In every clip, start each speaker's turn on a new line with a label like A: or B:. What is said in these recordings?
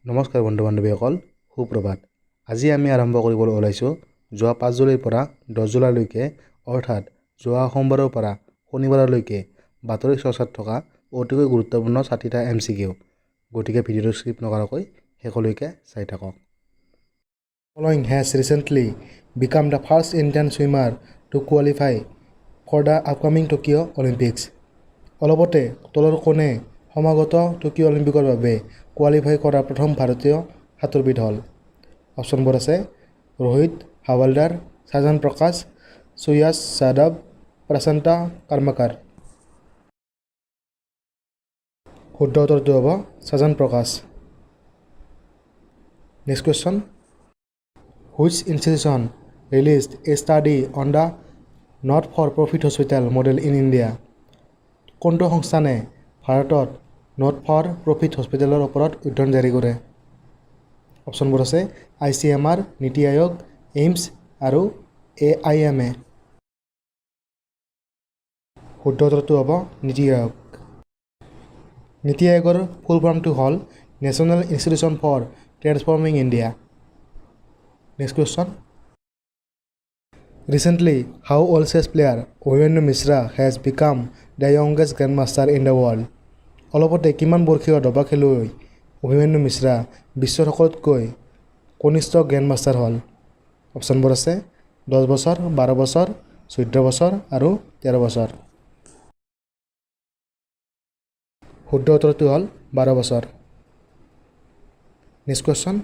A: নমস্কাৰ বন্ধু বান্ধৱীসকল, সুপ্ৰভাত। আজি আমি আৰম্ভ কৰিবলৈ ওলাইছোঁ যোৱা 5 জুলাইৰ পৰা 10 জুলাইলৈকে অৰ্থাৎ যোৱা সোমবাৰৰ পৰা শনিবাৰলৈকে বাতৰি চৰ্চাত থকা অতিকৈ গুৰুত্বপূৰ্ণ 60টা MCQ। গতিকে ভিডিঅ'টো স্কিপ নকৰাকৈ শেষলৈকে চাই থাকক। Following has recently become the first Indian swimmer to qualify for the upcoming Tokyo Olympics. অলপতে তলৰ কোণে সমাগত টকিঅ' অলিম্পিকৰ বাবে কোৱালিফাই কৰা প্ৰথম ভাৰতীয় সাঁতোৰবিদ হ'ল। অপশ্যনবোৰ আছে ৰোহিত হাৱালদাৰ, সাজন প্ৰকাশ, সুয়াছ যাদৱ, প্ৰশান্ত কৰ্মকাৰ। শুদ্ধ উত্তৰটো হ'ব Sajan Prakash. Next question, which institution released a study on the not for profit hospital model in India. কোনটো সংস্থানে ভাৰতত নট ফৰ প্ৰফিট হস্পিটেলৰ ওপৰত অধ্যয়ন জাৰি কৰে? অপশ্যনবোৰ আছে ICMR, নীতি আয়োগ, এইমছ আৰু AIMA। শুদ্ধ উত্তৰটো হ'ব নীতি আয়োগ। নীতি আয়োগৰ ফুল ফৰ্মটো হ'ল national institution for transforming India. Next question, recently how old chess player Abhimanyu Mishra has become the youngest grand master in the world. অলপতে কিমান বৰ্ষীয় দবা খেলুৱৈ অভিমন্যু মিশ্ৰা বিশ্বৰ সকলোতকৈ কনিষ্ঠ গ্ৰেণ্ড মাষ্টাৰ হ'ল? অপশ্যনবোৰ আছে 10 বছৰ, 12 বছৰ, 14 বছৰ আৰু 13 বছৰ। শুদ্ধ উত্তৰটো হ'ল 12 বছৰ। Next question,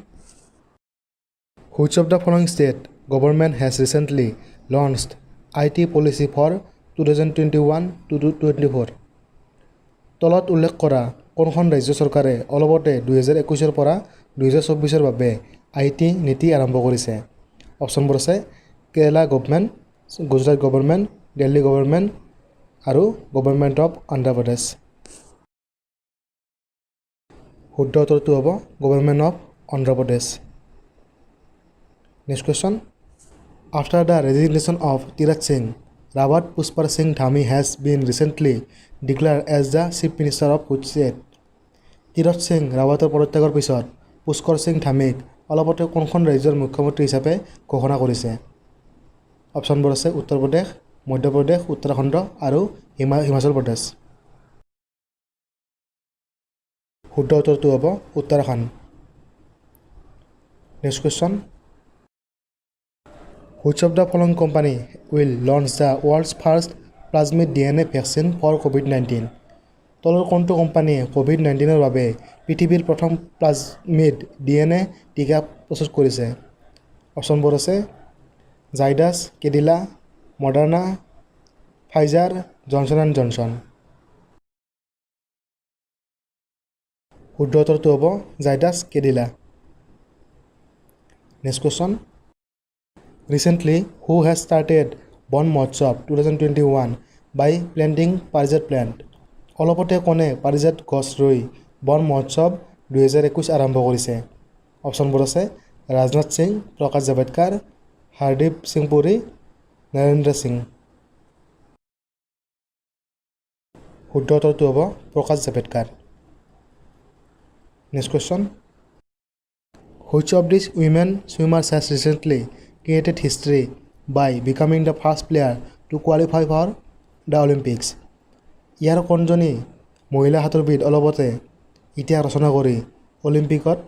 A: which of the following state government has recently launched IT policy for 2021-24? তলত উল্লেখ কৰা কোনখন ৰাজ্য চৰকাৰে অলপতে 2021 পৰা 2024 বাবে IT নীতি আৰম্ভ কৰিছে? অপশ্যনবোৰ আছে Kerala government, Gujarat government, Delhi government আৰু গভৰ্ণমেণ্ট অফ অন্ধ্ৰ প্ৰদেশ। শুদ্ধ উত্তৰটো হ'ব government of Andhra Pradesh. Next question, after the resignation of Tirath Singh, Rawat Pushkar Singh Dhami has been recently declared as the chief minister of which state? Tirath Singh ৰাৱাটৰ পদত্যাগৰ পিছত পুষ্কৰ সিং ধামিক অলপতে কোনখন ৰাজ্যৰ মুখ্যমন্ত্ৰী হিচাপে ঘোষণা কৰিছে? অপশ্যনবোৰ আছে উত্তৰ প্ৰদেশ, মধ্যপ্ৰদেশ, উত্তৰাখণ্ড আৰু হিমাচল প্ৰদেশ। শুদ্ধ উত্তৰটো হ'ব Uttarakhand. Next question, which of the following company will launch the world's first plasmid DNA vaccine for COVID-19? তলৰ কোনটো কোম্পানীয়ে COVID-19ৰ বাবে পৃথিৱীৰ প্ৰথম প্লাজমিড DNA টীকা প্ৰস্তুত কৰিছে? অপশ্যনবোৰ আছে Zydus Cadila, Moderna, Pfizer, Johnson and Johnson. শুদ্ধ উত্তৰটো হ'ব Zydus Cadila. Next question, recently who has started বন মহোৎসৱ 2021 বাই প্লেণ্টিং পাৰিজাত প্লেণ্ট? অলপতে কোনে পাৰিজাত গছ ৰুই বন মহোৎসৱ 2021 আৰম্ভ কৰিছে? অপশ্যনবোৰ আছে ৰাজনাথ সিং, প্ৰকাশ জাভেদকাৰ, হৰদীপ সিং পুৰী, নৰেন্দ্ৰ সিং। শুদ্ধ উত্তৰটো হ'ব Prakash Javadekar. Next question, which of this women swimmers has recently created history by becoming the first player to qualify for the Olympics? ইয়াৰ কোনজনী মহিলা সাঁতোৰবিদ অলপতে ইতিহাস ৰচনা কৰি অলিম্পিকত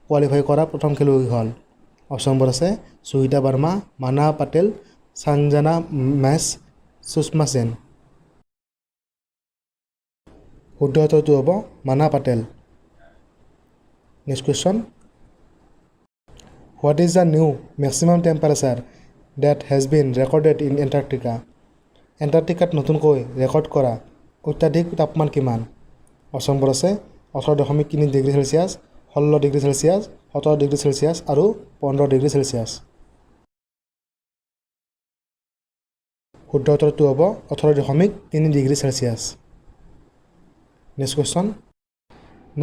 A: কোৱালিফাই কৰা প্ৰথম খেলুৱৈ হ'ল? অপশ্যনবোৰ আছে সুহিতা বাৰ্মা, মানা পাটেল, সঞ্জনা মেছ, সুষমা সেন। শুদ্ধ উত্তৰটো হ'ব Maana Patel. Next question, what is the new maximum temperature that has been recorded in Antarctica? এণ্টাৰ্কটিকাত নতুনকৈ ৰেকৰ্ড কৰা অত্যাধিক তাপমান কিমান? অপশ্যনবোৰ আছে 18.3 degree Celsius, 16 degree Celsius, 17 degree Celsius আৰু 15 ডিগ্ৰী চেলচিয়াছ। শুদ্ধ উত্তৰটো হ'ব 18.3 degree Celsius. Next question,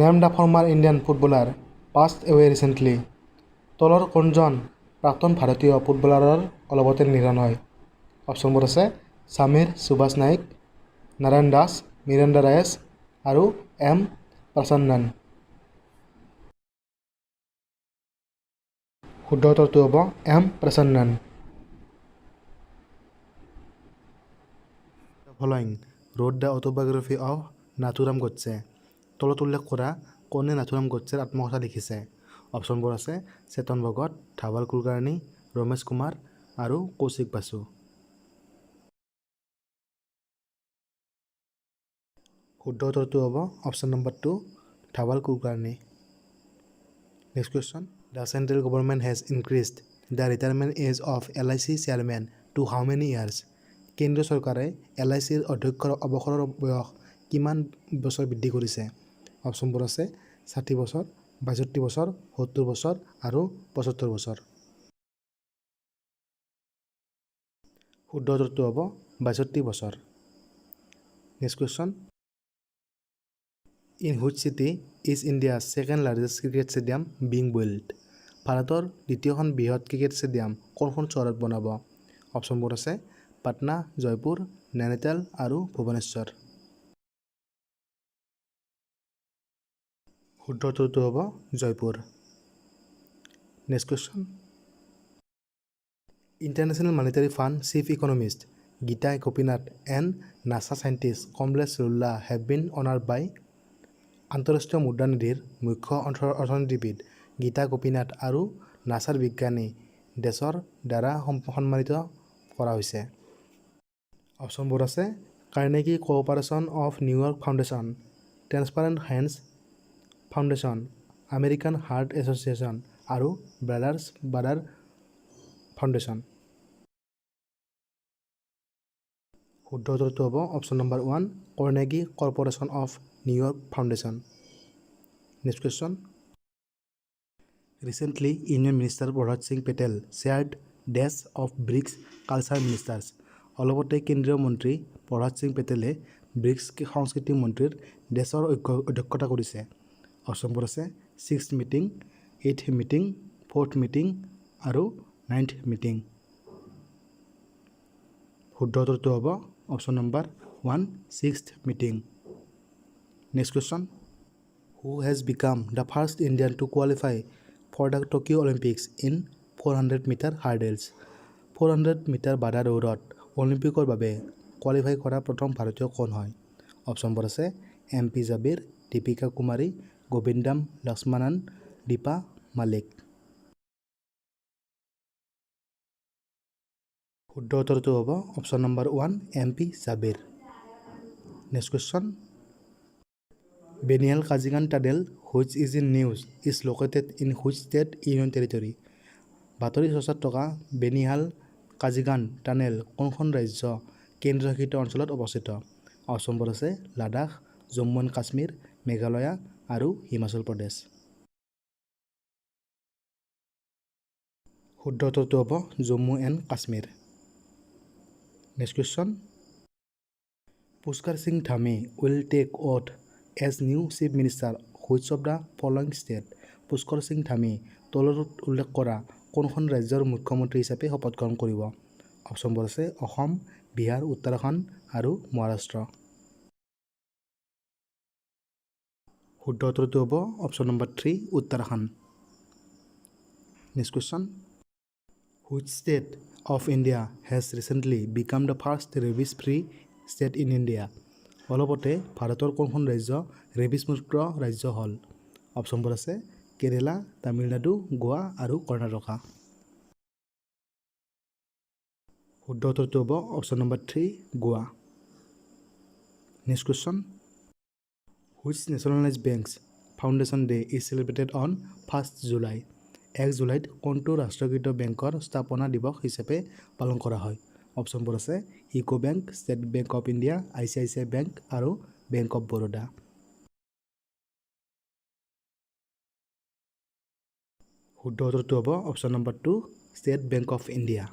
A: name the former Indian footballer passed away recently? তলৰ কোনজন প্ৰাক্তন ভাৰতীয় ফুটবলাৰৰ অলপতে নিধন হয়? অপশ্যনবোৰ আছে সমীৰ সুভাষ নায়ক, নাৰায়ণ দাস, মিৰাণ্ডা ৰায়েছ আৰু M প্ৰসন্নন। শুদ্ধ উত্তৰটো হ'ব M Prasannan. Following wrote the autobiography of Nathuram Godse. তলত উল্লেখ কৰা কোনে নাথুৰাম গডছেৰ আত্মকথা লিখিছে? অপশ্যনবোৰ আছে চেতন ভগত, ধাৱাল কুলকাৰ্ণী, ৰমেশ কুমাৰ আৰু কৌশিক বাসু। শুদ্ধ উত্তৰটো হ'ব option number 2 Dhawal Kulkarni. Next question, the central government has increased the retirement age of LIC chairman to how many years? কেন্দ্ৰীয় চৰকাৰে LICৰ অধ্যক্ষৰ অৱসৰৰ বয়স কিমান বছৰ বৃদ্ধি কৰিছে? অপশ্যনবোৰ আছে 60 বছৰ, 62 বছৰ, 70 বছৰ আৰু 75 বছৰ। শুদ্ধ উত্তৰটো হ'ব 62 বছৰ। Next question, in which city is India's second largest cricket stadium being build? ভাৰতৰ দ্বিতীয়খন বৃহৎ ক্ৰিকেট ষ্টেডিয়াম কোনখন চহৰত বনাব? অপশ্যনবোৰ আছে পাটনা, জয়পুৰ, নৈনিতাল আৰু ভুৱনেশ্বৰ। শুদ্ধ উত্তৰটো হ'ব Jaipur. Next question, International Monetary Fund chief economist Gita Gopinath and NASA scientist Kamlesh Lulla have been honoured by? আন্তঃৰাষ্ট্ৰীয় মুদ্ৰা নিধিৰ মুখ্য অৰ্থনীতিবিদ গীতা গোপীনাথ আৰু নাছাৰ বিজ্ঞানী দেশৰ দ্বাৰা সন্মানিত কৰা হৈছে। অপশ্যনবোৰ আছে Carnegie cooperation of New York foundation, transparent hands foundation, American heart association আৰু ব্ৰাদাৰ্ছ ফাউণ্ডেশ্যন। শুদ্ধ উত্তৰটো হ'ব option number 1 Carnegie corporation of New York foundation. Next question, recently union minister Prahlad Singh Patel chaired ডেছ অফ ব্ৰিক্স কালচাৰ মিনিষ্টাৰ্ছ? অলপতে কেন্দ্ৰীয় মন্ত্ৰী প্ৰহ্লাদ সিং পেটেলে ব্ৰিক্স সংস্কৃতি মন্ত্ৰীৰ দেশৰ অধ্যক্ষতা কৰিছে। অপশ্যনবোৰ আছে 6th meeting, 8th meeting, 4th meeting আৰু 9th মিটিং। শুদ্ধ উত্তৰটো হ'ব option number 1 6th meeting. Next question, who has become the first Indian to qualify for the Tokyo' Olympics in 400 metre hurdles? 400 metre বাধা দৌৰত অলিম্পিকৰ বাবে কোৱালিফাই কৰা প্ৰথম ভাৰতীয় কোন হয়? অপশ্যনবোৰ আছে MP জাবিৰ, দীপিকা কুমাৰী, গোবিন্দাম লক্ষ্মণন, দীপা মালিক। শুদ্ধ উত্তৰটো হ'ব option number 1 MP Jabir. Next question, Banihal Qazigund tunnel which is in news is located in which state union territory? বাতৰি চৰ্চাত থকা বেনিহাল কাজিগান টানেল কোনখন ৰাজ্য কেন্দ্ৰশাসিত অঞ্চলত অৱস্থিত? অপশ্যনবোৰ আছে লাডাখ, জম্মু এণ্ড কাশ্মীৰ, মেঘালয়া আৰু হিমাচল প্ৰদেশ। শুদ্ধ উত্তৰটো হ'ব Jammu and Kashmir. Next question, Pushkar Singh Dhami will take oath as new chief minister which of the following state? Pushkar Singh Dhami তলত উল্লেখ কৰা কোনখন ৰাজ্যৰ মুখ্যমন্ত্ৰী হিচাপে শপত গ্ৰহণ কৰিব? অপশ্যনবোৰ আছে অসম, বিহাৰ, উত্তৰাখণ্ড আৰু মহাৰাষ্ট্ৰ। শুদ্ধ উত্তৰটো হ'ব option number 3 Uttarakhand. Next question, which state of India has recently became the first rabies free state in India? অলপতে ভাৰতৰ কোনখন ৰাজ্য ৰেবিছ মুক্ত ৰাজ্য হ'ল? অপশ্যনবোৰ আছে কেৰেলা, তামিলনাডু, গোৱা আৰু কৰ্ণাটকা। শুদ্ধ উত্তৰটো হ'ব option number 3 Goa. Next question, which nationalised banks foundation day is celebrated on 1st July? 1 জুলাইত কোনটো ৰাষ্ট্ৰীয়কৃত বেংকৰ স্থাপনা দিৱস হিচাপে পালন কৰা হয়? অপশ্যনবোৰ আছে UCO bank, State Bank of India, ICICI bank আৰু বেংক অফ বৰোদা। শুদ্ধ উত্তৰটো হ'ব option number 2 State Bank of India.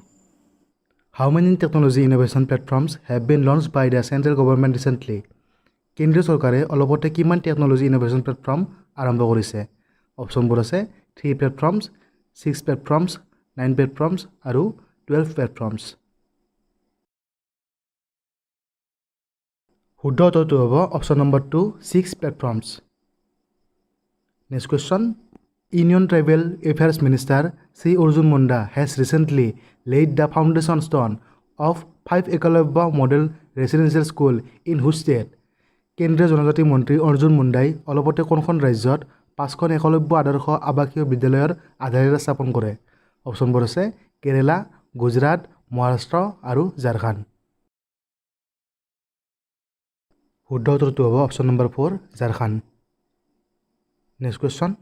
A: How many technology innovation platforms have been launch by the central government recently? কেন্দ্ৰীয় চৰকাৰে অলপতে কিমান টেকন'লজি ইন'ভেশ্যন প্লেটফৰ্ম আৰম্ভ কৰিছে? অপশ্যনবোৰ আছে 3 প্লেটফৰ্মছ, 6 প্লেটফৰ্মছ, 9 প্লেটফৰ্মছ আৰু 12 প্লেটফৰ্মছ। শুদ্ধ উত্তৰটো হ'ব option number 2 6 platforms. Next question, Indian Tribal Affairs Minister Sri Arjun Munda has recently laid the foundation stone of 5 Ekalabya Model Residential School in whose state? কেন্দ্ৰীয় জনজাতি মন্ত্ৰী অৰ্জুন মুণ্ডাই অলপতে কোনখন ৰাজ্যত 5খন একলব্য আদৰ্শ আৱাসীয় বিদ্যালয়ৰ আধাৰশিলা স্থাপন কৰে? অপশ্যনবোৰ আছে কেৰালা, গুজৰাট, মহাৰাষ্ট্ৰ আৰু ঝাৰখণ্ড। শুদ্ধ উত্তৰটো হ'ব option number 4 Jharkhand. Next question.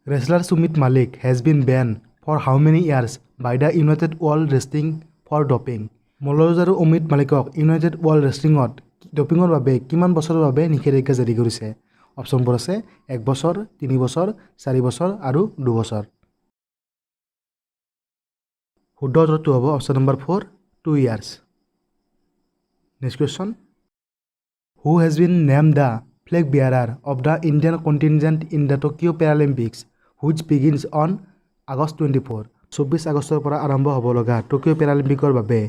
A: Wrestler Sumit Malik has been banned for how many years by the United World Wrestling for doping? মল্লযুঁজাৰু অমিত মালিকক ইউনাইটেড ৱৰ্ল্ড ৰেছলিঙত ডপিঙৰ বাবে কিমান বছৰৰ বাবে নিষেধাজ্ঞা জাৰি কৰিছে? অপশ্যনবোৰ আছে 1 বছৰ, 3 বছৰ, 4 বছৰ আৰু 2 বছৰ। শুদ্ধ উত্তৰটো হ'ব option number 4 2 years। Next question. Who has been named the flag bearer of the Indian contingent in the Tokyo Paralympics which begins on August 24? 24 আগষ্টৰ পৰা আৰম্ভ হ'ব লগা টকিঅ' পেৰালিম্পিকৰ বাবে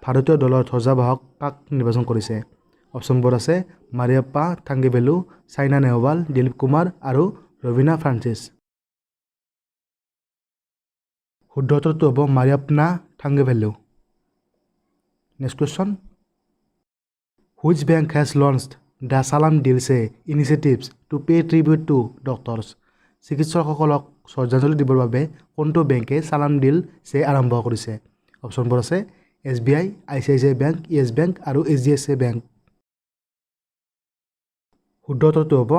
A: ভাৰতীয় দলৰ ধ্বজাবাহক কাক নিৰ্বাচন কৰিছে? অপশ্যনবোৰ আছে মাৰিয়াপ্পা থাংগেভেলু, চাইনা নেহৱাল, দিলীপ কুমাৰ আৰু ৰবিনা ফ্ৰান্সিছ। শুদ্ধ উত্তৰটো হ'ব Mariyappa Thangavelu. Next question. Which bank has launched the Salam Dilse initiatives to pay tribute to doctors? চিকিৎসকসকলক শ্ৰদ্ধাঞ্জলি দিবৰ বাবে কোনটো বেংকে চালাম ডিল চে আৰম্ভ কৰিছে? অপশ্যনবোৰ আছে SBI, ICICI bank, Yes bank আৰু HDFC বেংক। শুদ্ধ উত্তৰটো হ'ব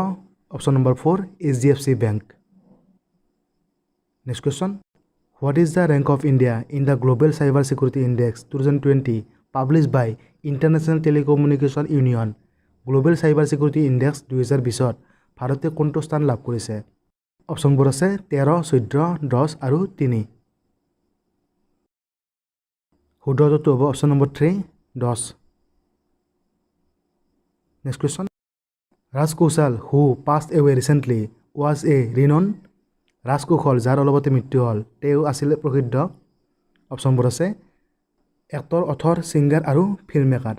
A: option number 4 HDFC bank. Next question. What is the rank of India in the Global Cyber Security Index 2020 published by International Telecommunication Union? Global cyber security index 2020ত ভাৰতে কোনটো স্থান লাভ কৰিছে? অপশ্যনবোৰ আছে 13, 14, 10 আৰু 3। শুদ্ধ উত্তৰটো হ'ব option number 3 10। Next question. Raj Kaushal who passed away recently was a renowned ৰাজ কৌশল যাৰ অলপতে মৃত্যু হ'ল তেওঁ আছিল প্ৰসিদ্ধ। অপশ্যনবোৰ আছে এক্টৰ, অথৰ, ছিংগাৰ আৰু ফিল্ম মেকাৰ।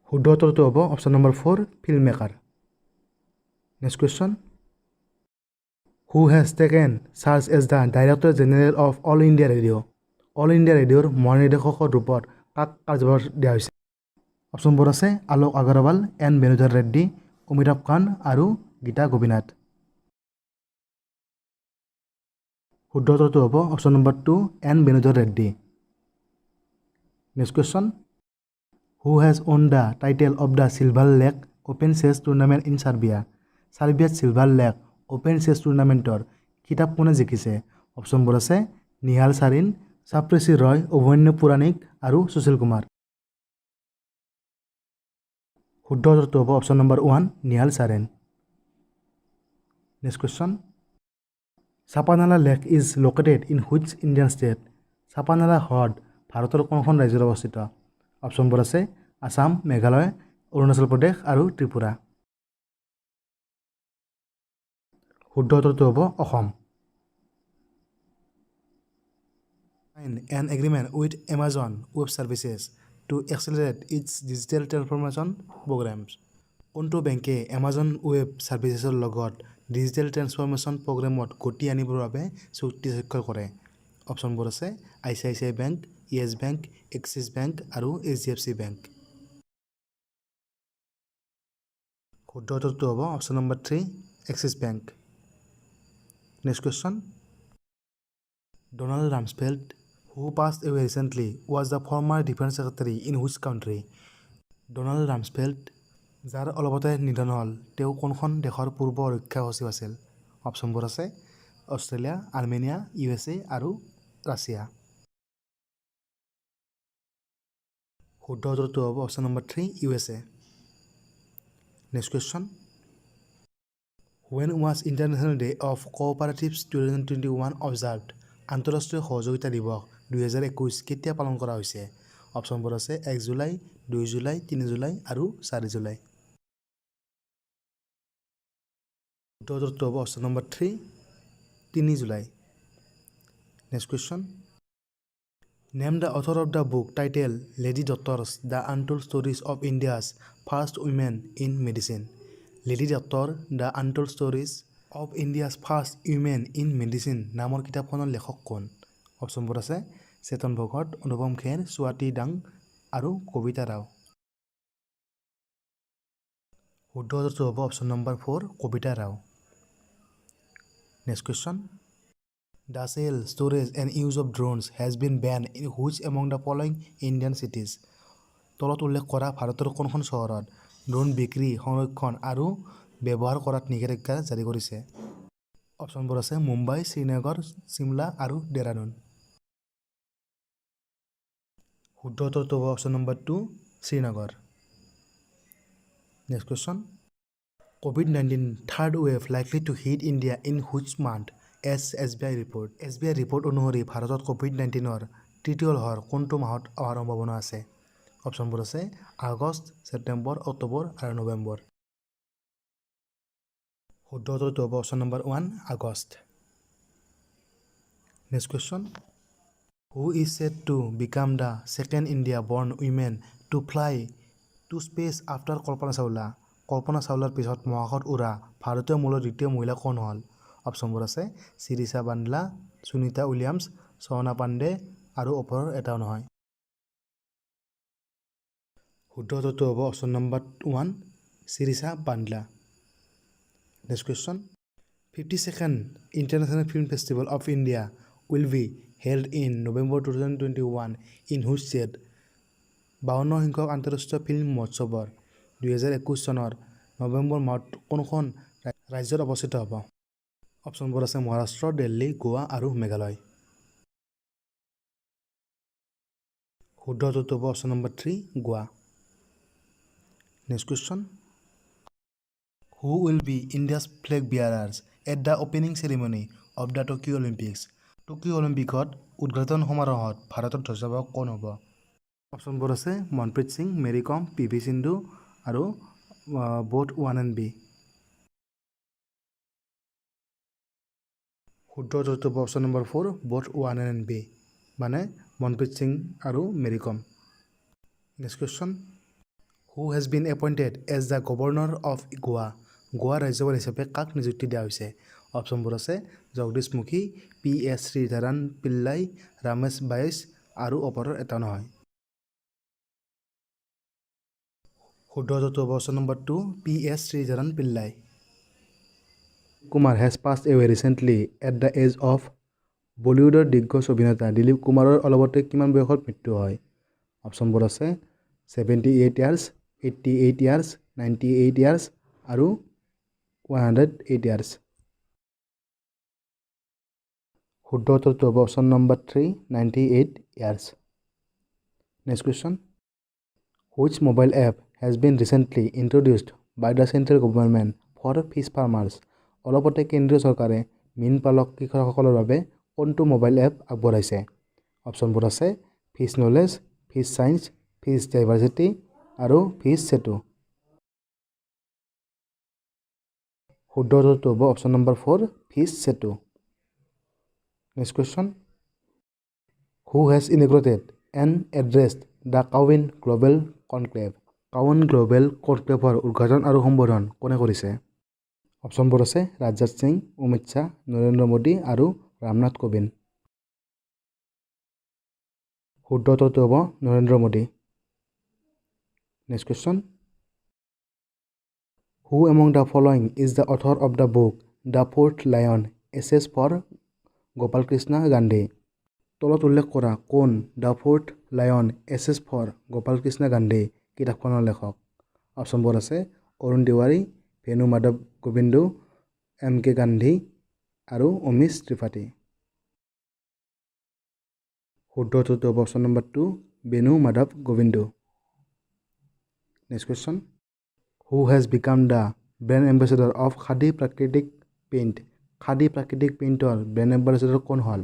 A: শুদ্ধ উত্তৰটো হ'ব option number 4 film maker. Next question. Who has taken charge as the director general of All India Radio'? All India ৰেডিঅ'ৰ মহানিৰ্দেশকৰ ৰূপত কাক কাৰ্যভাৰ দিয়া হৈছে? অপশ্যনবোৰ আছে আলোক আগৰৱাল, এন বেণুধৰ ৰেড্ডি, অমিতাভ খান আৰু গীতা গোপীনাথ। শুদ্ধ উত্তৰটো হ'ব option number 2 N Venudhar Reddy. Next question. Who has won the title of the silver lake open chess tournament in Serbia? ছাৰ্বিয়াত চিলভাৰ লেক অ'পেন চেছ টুৰ্ণামেণ্টৰ খিতাপ কোনে জিকিছে? অপশ্যনবোৰ আছে নিহাল চাৰিন, চাপ্ৰেছি ৰয়, অভিমন্যু পুৰাণিক আৰু সুশীল কুমাৰ। শুদ্ধ উত্তৰটো হ'ব option number 1 Nihal Sarin. Next question. Chapanala lake is located in which Indian state? Chapanala হ্ৰদ ভাৰতৰ কোনখন ৰাজ্যত অৱস্থিত? অপশ্যনবোৰ আছে আসাম, মেঘালয়, অৰুণাচল প্ৰদেশ আৰু ত্ৰিপুৰা। শুদ্ধ উত্তৰটো হ'ব Assam. An agreement with Amazon Web Services to accelerate its digital transformation programs. কোনটো বেংকে এমাজন ৱেব ছাৰ্ভিচেছৰ লগত ডিজিটেল ট্ৰেন্সফৰ্মেশ্যন প্ৰগ্ৰেমত গতি আনিবৰ বাবে চুক্তি স্বাক্ষৰ কৰে? অপশ্যনবোৰ আছে ICICI bank, Yes bank, Axis bank আৰু HDFC বেংক। শুদ্ধ উত্তৰটো হ'ব option number 3 Axis bank. Next question. Donald Rumsfeld who passed away recently was the former defense secretary in which country? Donald Rumsfeld যাৰ অলপতে নিধন হ'ল তেওঁ কোনখন দেশৰ পূৰ্ব ৰক্ষা সচিব আছিল? অপশ্যনবোৰ আছে অষ্ট্ৰেলিয়া, আৰ্মেনিয়া, USA আৰু ৰাছিয়া। শুদ্ধ উত্তৰটো হ'ব option number 3 USA। Next question. When was International Day of Cooperatives 2021 observed? আন্তঃৰাষ্ট্ৰীয় সহযোগিতা দিৱস 2021 কেতিয়া পালন কৰা হৈছে? অপশ্যনবোৰ আছে 1 জুলাই, 2 জুলাই, 3 জুলাই আৰু 4 জুলাই। শুদ্ধ উত্তৰটো হ'ব option number 3 3 July. Next question. Name the author of the book title lady doctors the untold stories of India's first women in medicine. লিলি দত্তৰ the untold stories of India's first women in medicine নামৰ কিতাপখনৰ লেখক কোন? অপশ্যনবোৰ আছে চেতন ভগত, অনুপম খেৰ, স্বাতি দাং আৰু কবিতা ৰাও। শুদ্ধ উত্তৰটো হ'ব option number 4 Kavita Rao. Next question The sale, storage and use of drones has been banned in which among the following Indian cities? তলত উল্লেখ কৰা ভাৰতৰ কোনখন চহৰত ড্ৰোন বিক্ৰী, সংৰক্ষণ আৰু ব্যৱহাৰ কৰাত নিষেধাজ্ঞা জাৰি কৰিছে? অপশ্যনবোৰ আছে মুম্বাই, শ্ৰীনগৰ, চিমলা আৰু ডেৰাডুন। শুদ্ধ উত্তৰটো হ'ব option number 2 Srinagar. Next question COVID-19 third wave likely to hit India in which month as SBI report. SBI report অনুসৰি ভাৰতত COVID-19ৰ তৃতীয় লহৰ কোনটো মাহত অহাৰ সম্ভাৱনা আছে? অপশ্যনবোৰ আছে আগষ্ট, ছেপ্টেম্বৰ, অক্টোবৰ আৰু নৱেম্বৰ। শুদ্ধ উত্তৰটো হ'ব option number 1 August. Next question who is set to become the second India born women to fly to space after Kalpana Chawla. Kalpana চাওলাৰ পিছত মহাকাশত উৰা ভাৰতীয় মূলৰ দ্বিতীয় মহিলা কোন হ'ল? অপশ্যনবোৰ আছে শিৰিষা বান্দলা, সুনীতা উইলিয়ামছ, সহনা পাণ্ডে আৰু ওপৰৰ এটাও নহয়। শুদ্ধ উত্তৰটো হ'ব option number 1 Sirisha Bandla. Next question 52nd international film festival of India will be held in November 2021 in which state? 52 সংখ্যক আন্তঃৰাষ্ট্ৰীয় ফিল্ম মহোৎসৱৰ 2021 চনৰ নৱেম্বৰ মাহত কোনখন ৰাজ্যত অৱস্থিত হ'ব? অপশ্যনবোৰ আছে মহাৰাষ্ট্ৰ, দিল্লী, গোৱা আৰু মেঘালয়। শুদ্ধ উত্তৰটো হ'ব option number 3 Goa. Next question who will be India's flag bearers at the opening ceremony of the Tokyo' Olympics? Tokyo' অলিম্পিকত উদ্ঘাটন সমাৰোহত ভাৰতৰ ধ্বজাবাহক কোন হ'ব? অপশ্যনবোৰ আছে মনপ্ৰীত সিং, মেৰী কম, PV সিন্ধু আৰু বোথ ওৱান এণ্ড বি। শুদ্ধ উত্তৰটো হ'ব option number 4 both one and B মানে মনপ্ৰীত সিং আৰু Mary Kom. Next question who has been appointed as the governor of গোৱা? গোৱা ৰাজ্যপাল হিচাপে কাক নিযুক্তি দিয়া হৈছে? অপশ্যনবোৰ আছে জগদীশ মুখী, PS শ্ৰীধৰন পিল্লাই, ৰমেশ বাইছ আৰু ওপৰৰ এটা নহয়। শুদ্ধ উত্তৰটো হ'ব option number 2 PS Sreedharan Pillai. Kumar has passed away recently at the age of বলিউডৰ দিগ্গজ অভিনেতা দিলীপ কুমাৰৰ অলপতে কিমান বয়সত মৃত্যু হয়? অপশ্যনবোৰ আছে 78 ইয়াৰ্ছ, 88 ইয়াৰ্ছ, 98 ইয়াৰ্ছ আৰু 108 ইয়াৰ্ছ। শুদ্ধ উত্তৰটো হ'ব option number 3 98 years. Next question which mobile app has been recently introduced by the central government for fish farmers? অলপতে কেন্দ্ৰীয় চৰকাৰে মীন পালক কৃষকসকলৰ বাবে কোনটো মোবাইল এপ আগবঢ়াইছে? অপশ্যনবোৰ আছে fish knowledge, fish science, fish diversity আৰু ফিছ চেটু। শুদ্ধ উত্তৰটো হ'ব option number 4 fish Setu. Next question who has inaugurated and addressed the CoWIN global conclave? CoWIN global কনক্লেভৰ উদ্ঘাটন আৰু সম্বোধন কোনে কৰিছে? অপশ্যনবোৰ আছে ৰাজনাথ সিং, অমিত শ্বাহ, নৰেন্দ্ৰ মোদী আৰু ৰামনাথ কোবিন্দ। শুদ্ধ উত্তৰটো হ'ব Narendra Modi. Next question who among the following is the author of the book the fourth lion essays for Gopal Krishna Gandhi? তলত উল্লেখ কৰা কোন the fourth lion essays for Gopal Krishna Gandhi কিতাপখনৰ লেখক? অপশ্যনবোৰ আছে অৰুণ তিৱাৰী, ভেনু মাধৱ গোবিন্দু, MK গান্ধী আৰু অমিশ ত্ৰিপাঠী। শুদ্ধ উত্তৰটো হ'ব option number 2 Venu Madhav Govindu. Next question who has become the brand ambassador of khadi প্ৰাকৃতিক পেইণ্ট? খাদী প্ৰাকৃতিক পেইণ্টৰ ব্ৰেণ্ড এম্বেচেডৰ কোন হ'ল?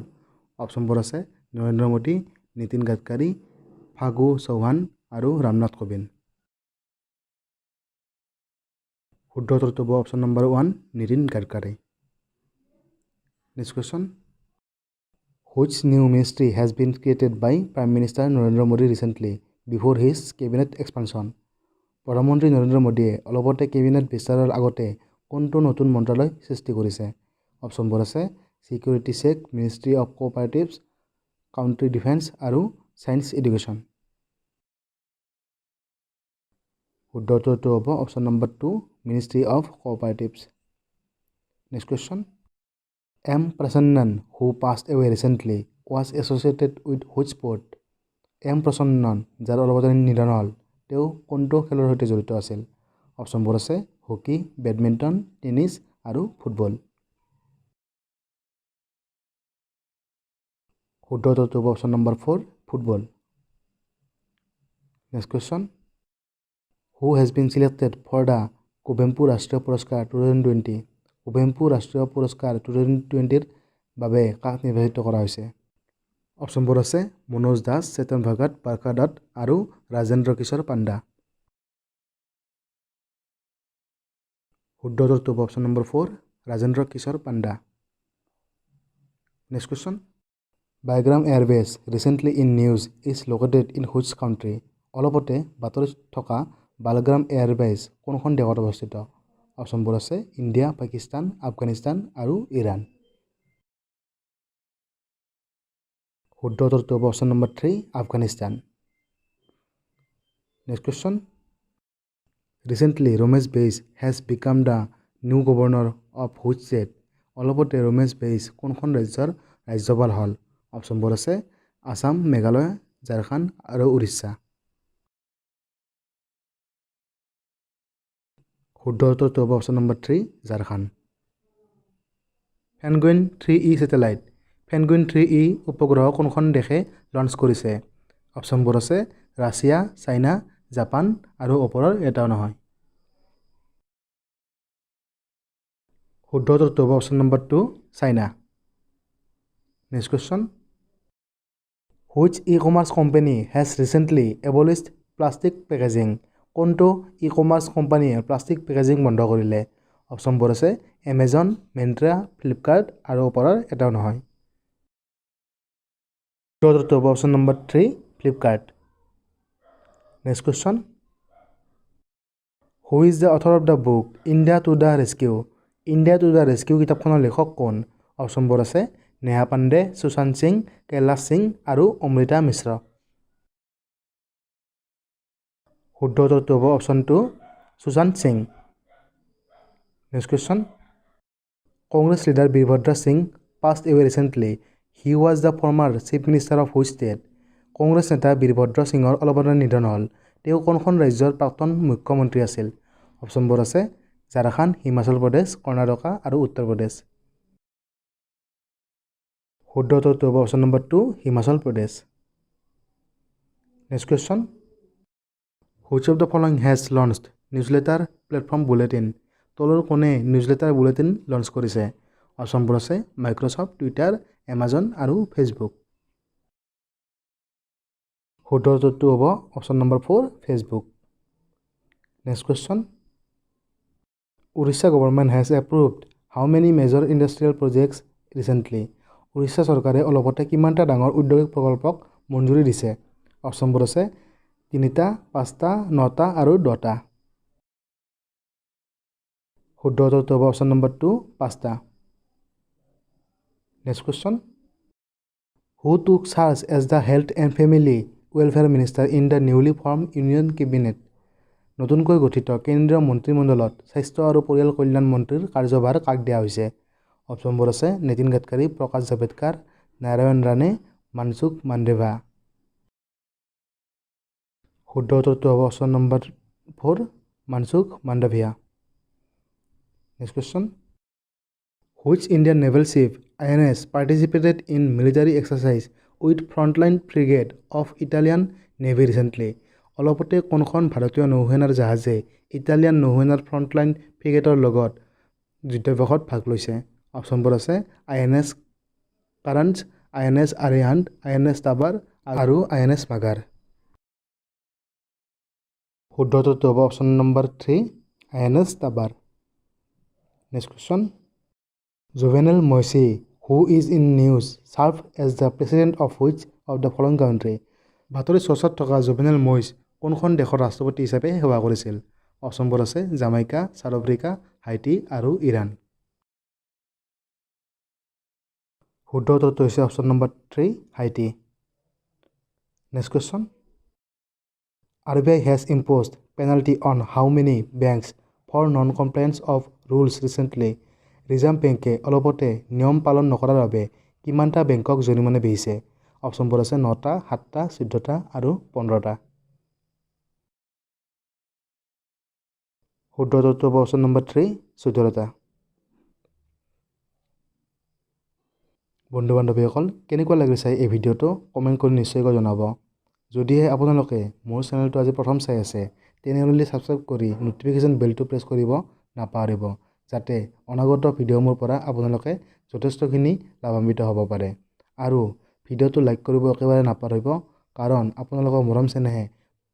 A: অপশ্যনবোৰ আছে নৰেন্দ্ৰ মোদী, নীতিন গাডকাৰী, ফাগু চৌহান আৰু ৰামনাথ কোবিন্দ। শুদ্ধ উত্তৰটো হ'ব option number 1 Nitin Gadkari. Next question which new ministry has been created by prime minister Narendra Modi recently before his cabinet expansion? প্ৰধানমন্ত্ৰী নৰেন্দ্ৰ মোদীয়ে অলপতে কেবিনেট বিস্তাৰৰ আগতে কোনটো নতুন মন্ত্ৰালয় সৃষ্টি কৰিছে? অপশ্যনবোৰ আছে security check, ministry of cooperatives, country defence আৰু ছায়েন্স এডুকেশ্যন। শুদ্ধ উত্তৰটো হ'ব option number 2, ministry of cooperatives. Next question, M Prasannan who passed away recently was associated with which sport? M Prasannan, যাৰ অলপতে নিধন হ'ল, তেওঁ কোনটো খেলৰ সৈতে জড়িত আছিল? অপশ্যনবোৰ আছে হকী, বেডমিণ্টন, টেনিছ আৰু ফুটবল। শুদ্ধ উত্তৰটো হ'ব option number 4, football. Next question, who has been selected for the Kuvempu ৰাষ্ট্ৰীয় পুৰস্কাৰ 2020? কুভেম্পু ৰাষ্ট্ৰীয় পুৰস্কাৰ 2020ৰ বাবে কাক নিৰ্বাচিত কৰা হৈছে? অপশ্যনবোৰ আছে মনোজ দাস, চেতন ভগত, বাৰ্খা দত্ত আৰু ৰাজেন্দ্ৰ কিশোৰ পাণ্ডা। শুদ্ধ উত্তৰটো হ'ব option number 4, Rajendra Kishore Panda. Next question, Bagram airbase recently in news is located in which country? অলপতে বাতৰিত থকা বালগ্ৰাম এয়াৰবেজ কোনখন দেশত অৱস্থিত? অপশ্যনবোৰ আছে ইণ্ডিয়া, পাকিস্তান, আফগানিস্তান আৰু ইৰাণ। শুদ্ধ উত্তৰটো হ'ব option number 3, Afghanistan. Next question, recently Ramesh Bais has become the new governor of which state? অলপতে ৰমেশ বেইজ কোনখন ৰাজ্যৰ ৰাজ্যপাল হ'ল? অপশ্যনবোৰ আছে আসাম, মেঘালয়, ঝাৰখণ্ড আৰু উৰিষ্যা। শুদ্ধ উত্তৰটো হ'ব option number 3, Jharkhand. Penguin 3E satellite, penguin 3E উপগ্ৰহ কোনখন দেশে লঞ্চ কৰিছে? অপশ্যনবোৰ আছে ৰাছিয়া, চাইনা, জাপান আৰু ওপৰৰ এটাও নহয়। শুদ্ধ উত্তৰটো হ'ব option number 2, China. Next question, which e-commerce company has recently abolished plastic packaging? কোনটো ই-কমাৰ্চ কোম্পানীয়ে প্লাষ্টিক পেকেজিং বন্ধ কৰিলে? অপশ্যনবোৰ আছে এমেজন, মেন্ট্ৰা, ফ্লিপকাৰ্ট আৰু ওপৰৰ এটাও নহয়। শুদ্ধ উত্তৰটো হ'ব option number 3, Flipkart. Next question, who is the author of the book India to the rescue? India to the rescue কিতাপখনৰ লেখক কোন? অপশ্যনবোৰ আছে নেহা পাণ্ডে, সুশান্ত সিং, কৈলাশ সিং আৰু অমৃতা মিশ্ৰ। শুদ্ধ উত্তৰটো হ'ব option 2, Sushant Singh. Next question, Congress leader Virbhadra Singh passed away recently, he was the former chief minister of which state? Congress নেতা বীৰভদ্ৰ সিঙৰ অলপতে নিধন হ'ল, তেওঁ কোনখন ৰাজ্যৰ প্ৰাক্তন মুখ্যমন্ত্ৰী আছিল? অপশ্যনবোৰ আছে ঝাৰখণ্ড, হিমাচল প্ৰদেশ, কৰ্ণাটকা আৰু উত্তৰ প্ৰদেশ। শুদ্ধ উত্তৰটো হ'ব option number 2, Himachal Pradesh. Next question, which of the following has launched newsletter platform bulletin? তলৰ কোনে নিউজলেটাৰ বুলেটিন লঞ্চ কৰিছে? অপশ্যনবোৰ আছে মাইক্ৰ'ছফ্ট, টুইটাৰ, এমাজন আৰু ফেচবুক। শুদ্ধ উত্তৰটো হ'ব option number 4, Facebook. Next question, Orissa government has approved how many major industrial projects recently? Orissa চৰকাৰে অলপতে কিমানটা ডাঙৰ উদ্যোগিক প্ৰকল্পক মঞ্জুৰি দিছে? অপশ্যনবোৰ আছে 3টা, 5টা, 9টা আৰু 10টা। শুদ্ধ উত্তৰটো হ'ব অপশ্যন নম্বৰ 2, 5টা। Next question, who took charge as the health and family welfare minister in the newly form union cabinet? নতুনকৈ গঠিত কেন্দ্ৰীয় মন্ত্ৰীমণ্ডলত স্বাস্থ্য আৰু পৰিয়াল কল্যাণ মন্ত্ৰীৰ কাৰ্যভাৰ কাক দিয়া হৈছে? অপশ্যনবোৰ আছে নীতিন গাডকাৰী, প্ৰকাশ জাভেদকাৰ, নাৰায়ণ ৰাণে, মনসুখ মাণ্ডভিয়া। শুদ্ধ উত্তৰটো হ'ব option number 4, Mansukh Mandaviya. Next question, which Indian naval ship INS participated in military exercise with frontline frigate of Italian Navy recently? অলপতে কোনখন ভাৰতীয় নৌসেনাৰ জাহাজে ইটালিয়ান নৌসেনাৰ ফ্ৰণ্টলাইন ফ্ৰিগেটৰ লগত যুদ্ধাভ্যাসত ভাগ লৈছে? অপশ্যনবোৰ আছে INS কাৰাঞ্চ, INS আৰিহাণ্ট, INS টাবাৰ আৰু INS মাগাৰ। শুদ্ধ উত্তৰটো হ'ব option number 3, INS Tabar. Next question, Jovenel Moise who is in news served as the president of which of the following country? বাতৰি চৰ্চাত থকা জুভেনেল মইছ কোনখন দেশৰ ৰাষ্ট্ৰপতি হিচাপে সেৱা কৰিছিল? অপশ্যনবোৰ আছে জামাইকা, চাউথ আফ্ৰিকা, হাইটি আৰু ইৰাণ। শুদ্ধ উত্তৰটো হৈছে option number 3 হাইটি। Next question. RBI has imposed penalty on how many banks for non-compliance of rules recently? Reserve বেংকে অলপতে নিয়ম পালন নকৰাৰ বাবে কিমানটা বেংকক জৰিমনা বিহিছে? অপশ্যনবোৰ আছে 9টা, 7টা, 14টা আৰু 15টা। শুদ্ধ উত্তৰটো হ'ব অপশ্যন নম্বৰ 3 14টা। বন্ধু বান্ধৱীসকল কেনেকুৱা লাগিল চাই এই ভিডিঅ'টো কমেণ্ট কৰি নিশ্চয়কৈ জনাব। যদিহে আপোনালোকে মোৰ চেনেলটো আজি প্ৰথম চাই আছে তেনেহ'লে ছাবস্ক্ৰাইব কৰি ন'টিফিকেশ্যন বেলটো প্ৰেছ কৰিব নাপাহৰিব, যাতে অনাগত ভিডিঅ'মৰ পৰা আপোনালোকে যথেষ্টখিনি লাভান্বিত হ'ব পাৰে। আৰু ভিডিঅ'টো লাইক কৰিব একেবাৰে নাপাহৰিব, কাৰণ আপোনালোকৰ মৰম চেনেহে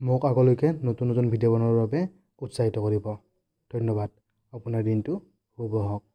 A: মোক আগলৈকে নতুন নতুন ভিডিঅ' বনোৱাৰ বাবে উৎসাহিত কৰিব। ধন্যবাদ। আপোনাৰ দিনটো শুভ হওক।